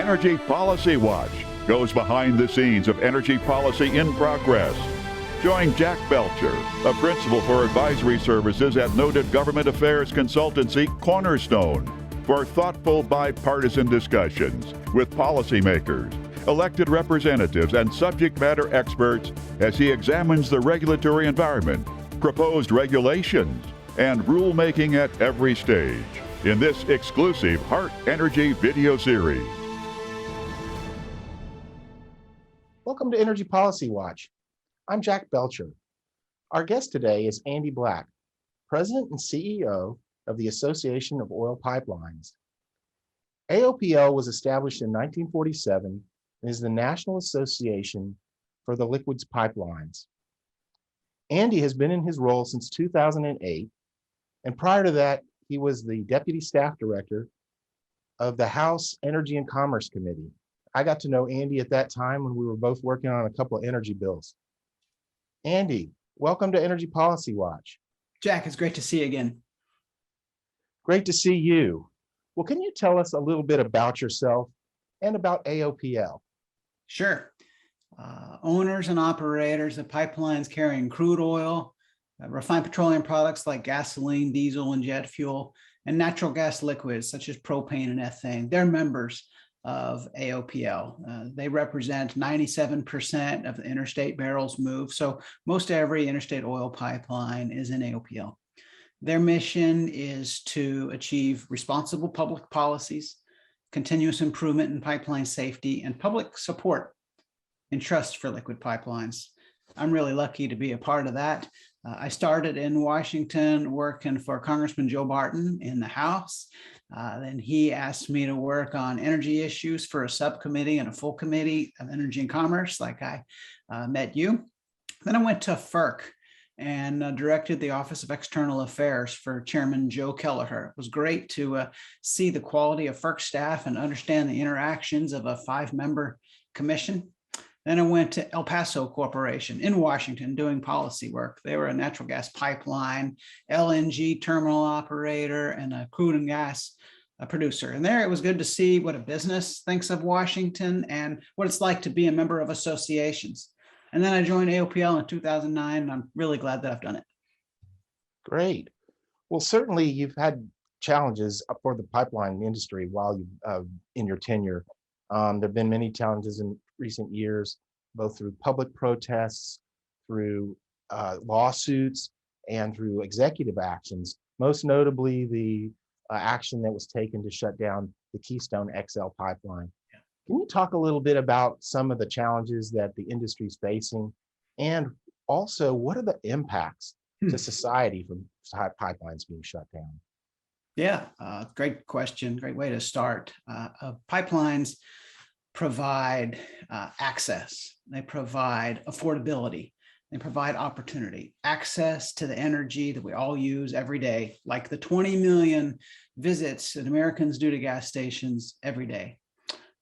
Energy Policy Watch goes behind the scenes of energy policy in progress. Join Jack Belcher, a principal for advisory services at noted government affairs consultancy Cornerstone, for thoughtful bipartisan discussions with policymakers, elected representatives, and subject matter experts as he examines the regulatory environment, proposed regulations, and rulemaking at every stage in this exclusive Heart Energy video series. Welcome to Energy Policy Watch. I'm Jack Belcher. Our guest today is Andy Black, President and CEO of the Association of Oil Pipelines. AOPL was established in 1947 and is the National Association for the Liquids Pipelines. Andy has been in his role since 2008, and prior to that, he was the Deputy Staff Director of the House Energy and Commerce Committee. I got to know Andy at that time when we were both working on a couple of energy bills. Andy, welcome to Energy Policy Watch. Jack, it's great to see you again. Great to see you. Well, can you tell us a little bit about yourself and about AOPL? Sure. Owners and operators of pipelines carrying crude oil, refined petroleum products like gasoline, diesel, and jet fuel, and natural gas liquids such as propane and ethane. They're members of AOPL. They represent 97% of the interstate barrels moved. So most every interstate oil pipeline is in AOPL. Their mission is to achieve responsible public policies, continuous improvement in pipeline safety, and public support and trust for liquid pipelines. I'm really lucky to be a part of that. I started in Washington working for Congressman Joe Barton in the House. Then he asked me to work on energy issues for a subcommittee and a full committee of energy and commerce, like I met you. Then I went to FERC and directed the Office of External Affairs for Chairman Joe Kelleher. It was great to see the quality of FERC staff and understand the interactions of a 5-member commission. Then I went to El Paso Corporation in Washington doing policy work. They were a natural gas pipeline, LNG terminal operator, and a crude and gas producer. And there it was good to see what a business thinks of Washington and what it's like to be a member of associations. And then I joined AOPL in 2009, and I'm really glad that I've done it. Great. Well, certainly you've had challenges for the pipeline industry while you in your tenure. There have been many challenges in recent years, both through public protests, through lawsuits, and through executive actions, most notably the action that was taken to shut down the Keystone XL pipeline. Yeah. Can you talk a little bit about some of the challenges that the industry is facing, and also what are the impacts to society from pipelines being shut down? Yeah, great question. Great way to start. Pipelines provide access. They provide affordability. They provide opportunity, access to the energy that we all use every day, like the 20 million visits that Americans do to gas stations every day.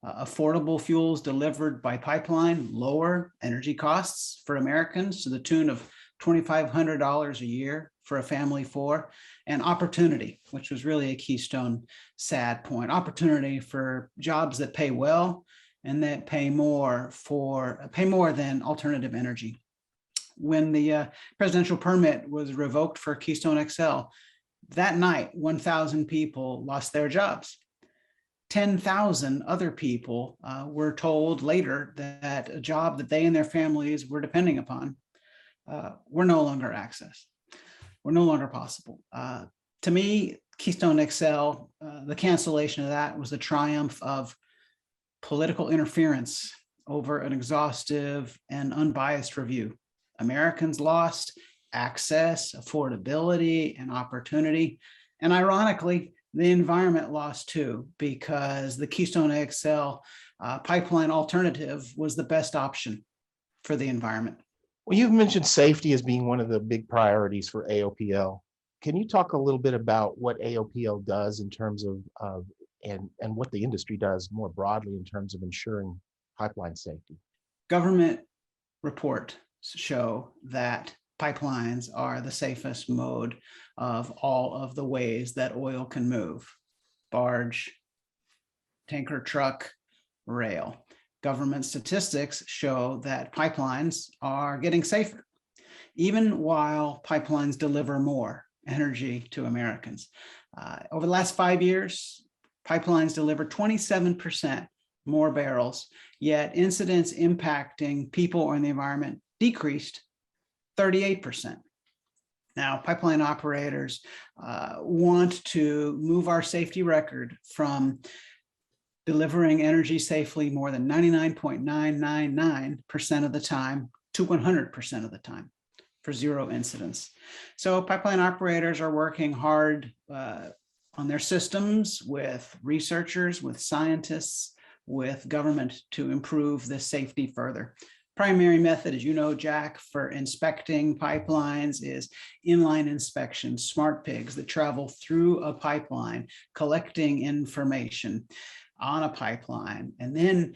Affordable fuels delivered by pipeline lower energy costs for Americans to the tune of $2,500 a year for a family of 4, and opportunity, which was really a Keystone sad point, opportunity for jobs that pay well and that pay more than alternative energy. When the presidential permit was revoked for Keystone XL, that night, 1,000 people lost their jobs. 10,000 other people were told later that a job that they and their families were depending upon were no longer accessed, were no longer possible. To me, Keystone XL, the cancellation of that was the triumph of political interference over an exhaustive and unbiased review. Americans lost access, affordability, and opportunity. And ironically, the environment lost too, because the Keystone XL pipeline alternative was the best option for the environment. Well, you've mentioned safety as being one of the big priorities for AOPL. Can you talk a little bit about what AOPL does in terms of and what the industry does more broadly in terms of ensuring pipeline safety? Government reports show that pipelines are the safest mode of all of the ways that oil can move: barge, tanker truck, rail. Government statistics show that pipelines are getting safer, even while pipelines deliver more energy to Americans. Over the last 5 years, pipelines deliver 27% more barrels, yet incidents impacting people or the environment decreased 38%. Now, pipeline operators want to move our safety record from delivering energy safely more than 99.999% of the time to 100% of the time for zero incidents. So pipeline operators are working hard on their systems with researchers, with scientists, with government to improve the safety further. Primary method, as you know, Jack, for inspecting pipelines is inline inspection, smart pigs that travel through a pipeline, collecting information on a pipeline. And then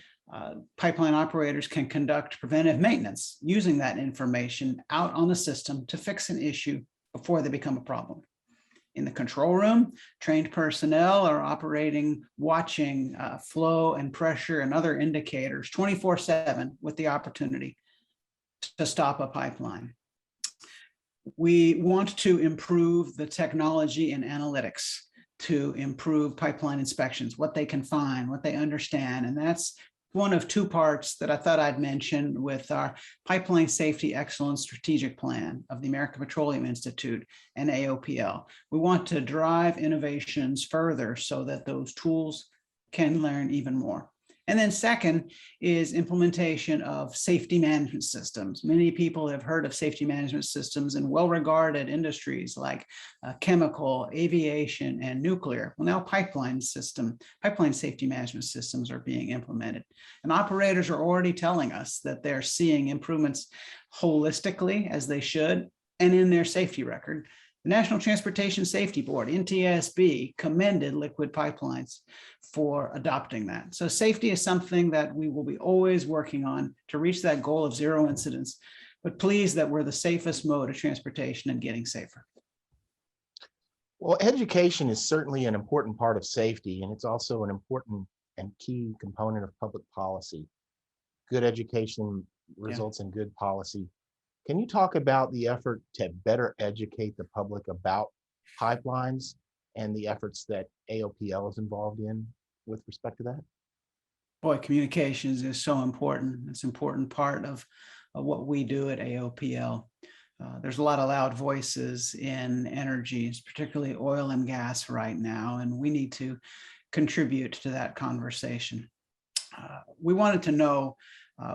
pipeline operators can conduct preventive maintenance using that information out on the system to fix an issue before they become a problem. In the control room, trained personnel are operating, watching flow and pressure and other indicators 24/7 with the opportunity to stop a pipeline. We want to improve the technology and analytics to improve pipeline inspections, what they can find, what they understand. And that's one of two parts that I thought I'd mention with our Pipeline Safety Excellence Strategic Plan of the American Petroleum Institute and AOPL. We want to drive innovations further so that those tools can learn even more. And then second is implementation of safety management systems. Many people have heard of safety management systems in well-regarded industries like chemical, aviation, and nuclear. Well, now pipeline safety management systems are being implemented. And operators are already telling us that they're seeing improvements holistically, as they should, and in their safety record. The National Transportation Safety Board, NTSB, commended liquid pipelines for adopting that. So safety is something that we will be always working on to reach that goal of zero incidents, but pleased that we're the safest mode of transportation and getting safer. Well, education is certainly an important part of safety, and it's also an important and key component of public policy. Good education results in good policy. Can you talk about the effort to better educate the public about pipelines and the efforts that AOPL is involved in with respect to that? Boy, communications is so important. It's an important part of what we do at AOPL. There's a lot of loud voices in energy, particularly oil and gas right now, and we need to contribute to that conversation. We wanted to know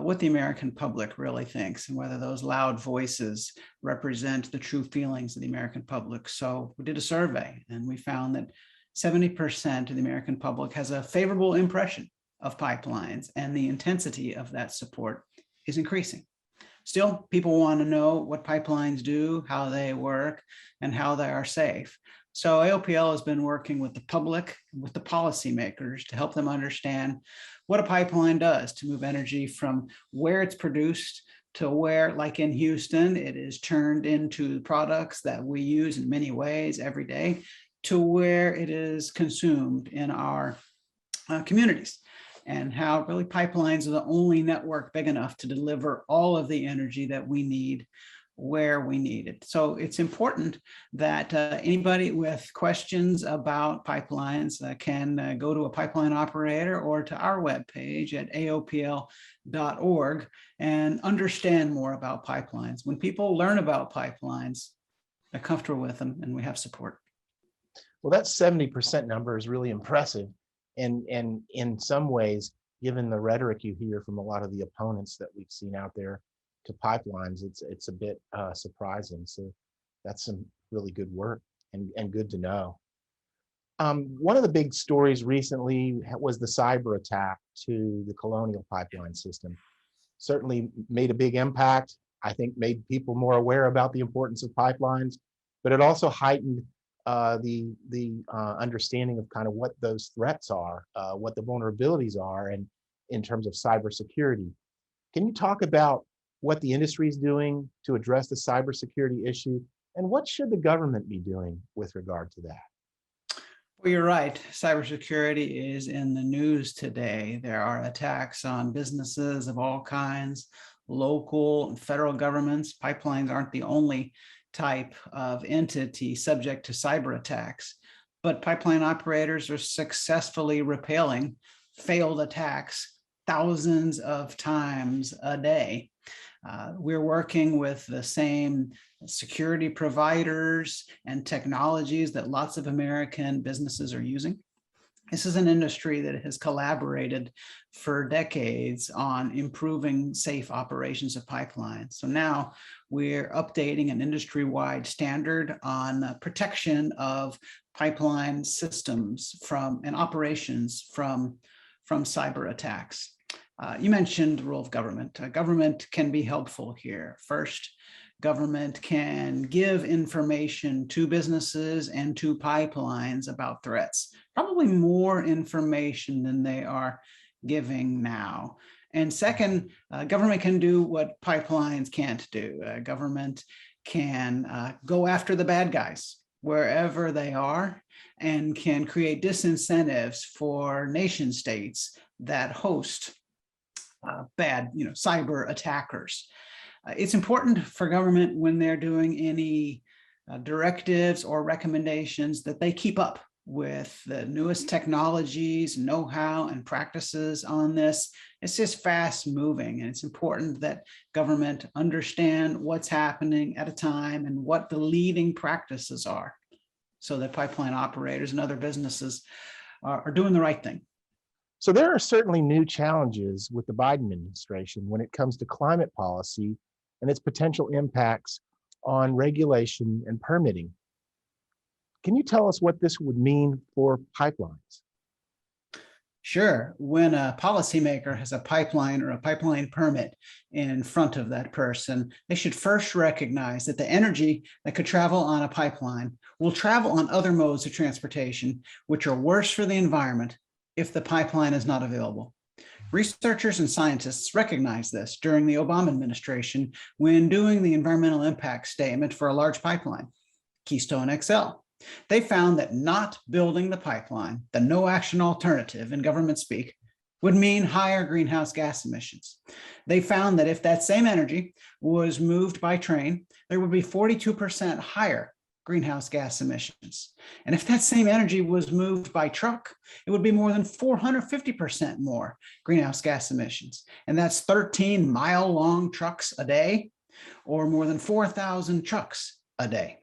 what the American public really thinks and whether those loud voices represent the true feelings of the American public. So we did a survey and we found that 70% of the American public has a favorable impression of pipelines, and the intensity of that support is increasing. Still, people want to know what pipelines do, how they work, and how they are safe. So AOPL has been working with the public, with the policymakers to help them understand what a pipeline does to move energy from where it's produced to where, like in Houston, it is turned into products that we use in many ways every day, to where it is consumed in our communities, and how really pipelines are the only network big enough to deliver all of the energy that we need where we need it. So it's important that anybody with questions about pipelines can go to a pipeline operator or to our webpage at aopl.org and understand more about pipelines. When people learn about pipelines, they're comfortable with them and we have support. Well, that 70% number is really impressive. And in some ways, given the rhetoric you hear from a lot of the opponents that we've seen out there to pipelines, it's a bit surprising. So that's some really good work and good to know. One of the big stories recently was the cyber attack to the Colonial Pipeline system. Certainly made a big impact. I think made people more aware about the importance of pipelines, but it also heightened the understanding of kind of what those threats are, what the vulnerabilities are, and in terms of cybersecurity. Can you talk about what the industry is doing to address the cybersecurity issue, and what should the government be doing with regard to that? Well, you're right. Cybersecurity is in the news today. There are attacks on businesses of all kinds, local and federal governments. Pipelines aren't the only type of entity subject to cyber attacks, but pipeline operators are successfully repelling failed attacks thousands of times a day. We're working with the same security providers and technologies that lots of American businesses are using. This is an industry that has collaborated for decades on improving safe operations of pipelines. So now we're updating an industry-wide standard on protection of pipeline systems and operations from cyber attacks. You mentioned the role of government. Government can be helpful here. First, government can give information to businesses and to pipelines about threats, probably more information than they are giving now. And second, government can do what pipelines can't do. Government can go after the bad guys wherever they are and can create disincentives for nation states that host bad, cyber attackers. It's important for government when they're doing any directives or recommendations that they keep up with the newest technologies, know-how, and practices on this. It's just fast moving, and it's important that government understand what's happening at a time and what the leading practices are so that pipeline operators and other businesses are doing the right thing. So there are certainly new challenges with the Biden administration when it comes to climate policy and its potential impacts on regulation and permitting. Can you tell us what this would mean for pipelines? Sure. When a policymaker has a pipeline or a pipeline permit in front of that person, they should first recognize that the energy that could travel on a pipeline will travel on other modes of transportation, which are worse for the environment if the pipeline is not available. Researchers and scientists recognized this during the Obama administration when doing the environmental impact statement for a large pipeline, Keystone XL. They found that not building the pipeline, the no action alternative in government speak, would mean higher greenhouse gas emissions. They found that if that same energy was moved by train, there would be 42% higher greenhouse gas emissions. And if that same energy was moved by truck, it would be more than 450% more greenhouse gas emissions. And that's 13 mile-long trucks a day, or more than 4,000 trucks a day.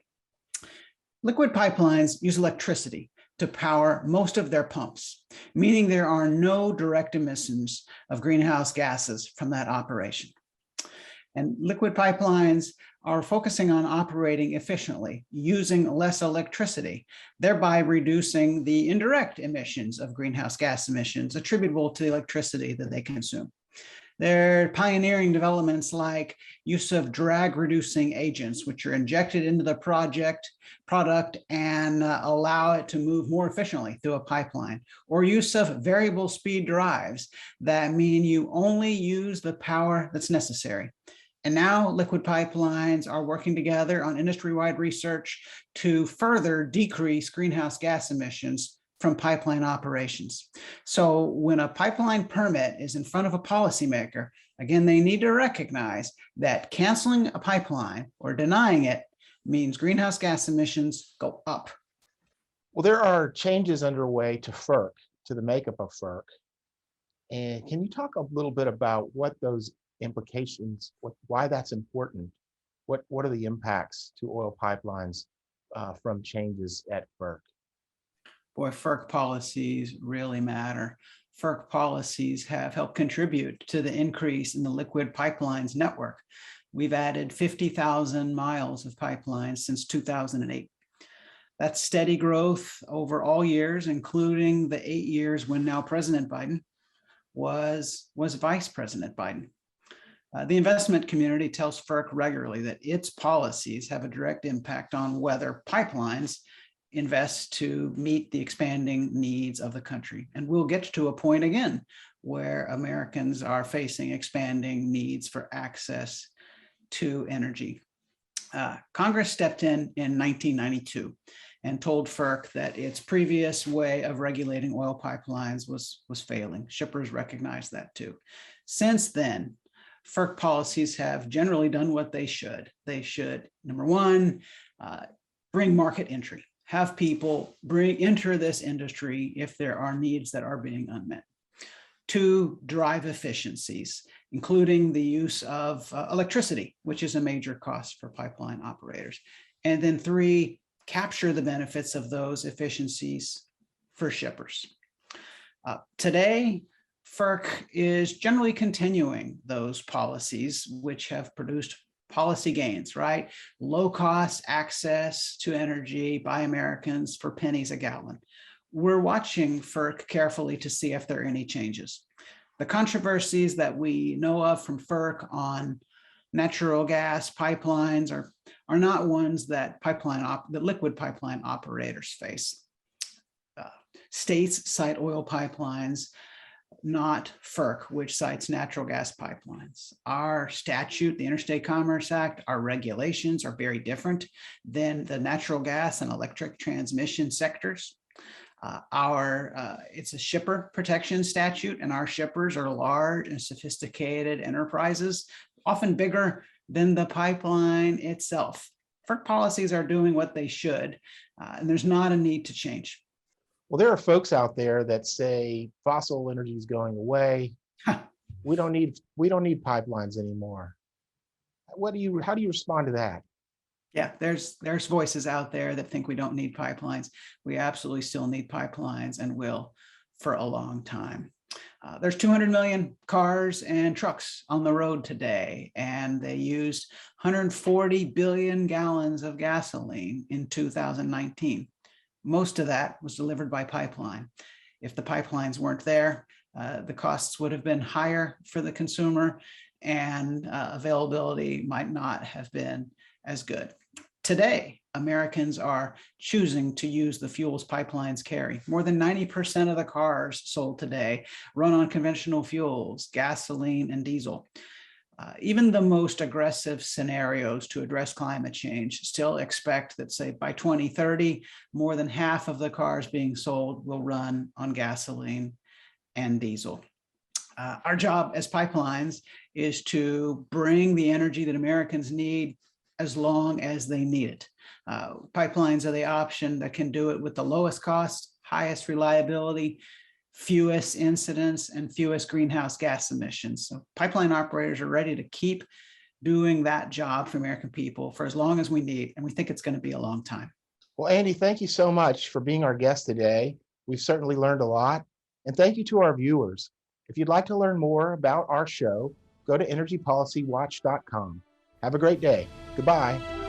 Liquid pipelines use electricity to power most of their pumps, meaning there are no direct emissions of greenhouse gases from that operation. And liquid pipelines are focusing on operating efficiently, using less electricity, thereby reducing the indirect emissions of greenhouse gas emissions attributable to the electricity that they consume. They're pioneering developments like use of drag-reducing agents, which are injected into the product and allow it to move more efficiently through a pipeline, or use of variable speed drives that mean you only use the power that's necessary. And now liquid pipelines are working together on industry-wide research to further decrease greenhouse gas emissions from pipeline operations. So when a pipeline permit is in front of a policymaker, again, they need to recognize that canceling a pipeline or denying it means greenhouse gas emissions go up. Well, there are changes underway to FERC, to the makeup of FERC. And can you talk a little bit about what those implications, why that's important? What are the impacts to oil pipelines from changes at FERC? Boy, FERC policies really matter. FERC policies have helped contribute to the increase in the liquid pipelines network. We've added 50,000 miles of pipelines since 2008. That's steady growth over all years, including the 8 years when now President Biden was Vice President Biden. The investment community tells FERC regularly that its policies have a direct impact on whether pipelines invest to meet the expanding needs of the country. And we'll get to a point again where Americans are facing expanding needs for access to energy. Congress stepped in 1992 and told FERC that its previous way of regulating oil pipelines was failing. Shippers recognized that too. Since then, FERC policies have generally done what they should. They should, number one, bring market entry, have people enter this industry if there are needs that are being unmet. Two, drive efficiencies, including the use of electricity, which is a major cost for pipeline operators. And then three, capture the benefits of those efficiencies for shippers. Today, FERC is generally continuing those policies, which have produced policy gains, right? Low cost access to energy by Americans for pennies a gallon. We're watching FERC carefully to see if there are any changes. The controversies that we know of from FERC on natural gas pipelines are not ones that liquid pipeline operators face. States cite oil pipelines, not FERC, which cites natural gas pipelines. Our statute, the Interstate Commerce Act, our regulations are very different than the natural gas and electric transmission sectors. It's a shipper protection statute, and our shippers are large and sophisticated enterprises, often bigger than the pipeline itself. FERC policies are doing what they should, and there's not a need to change. Well, there are folks out there that say fossil energy is going away. We don't need pipelines anymore. How do you respond to that? Yeah, there's voices out there that think we don't need pipelines. We absolutely still need pipelines and will for a long time. There's 200 million cars and trucks on the road today, and they used 140 billion gallons of gasoline in 2019. Most of that was delivered by pipeline. If the pipelines weren't there, the costs would have been higher for the consumer, and availability might not have been as good. Today, Americans are choosing to use the fuels pipelines carry. More than 90% of the cars sold today run on conventional fuels, gasoline and diesel. Even the most aggressive scenarios to address climate change still expect that, say, by 2030, more than half of the cars being sold will run on gasoline and diesel. Our job as pipelines is to bring the energy that Americans need as long as they need it. Pipelines are the option that can do it with the lowest cost, highest reliability, fewest incidents, and fewest greenhouse gas emissions. So pipeline operators are ready to keep doing that job for American people for as long as we need, and we think it's going to be a long time. Well, Andy, thank you so much for being our guest today. We've certainly learned a lot, and thank you to our viewers. If you'd like to learn more about our show, go to energypolicywatch.com. Have a great day. Goodbye.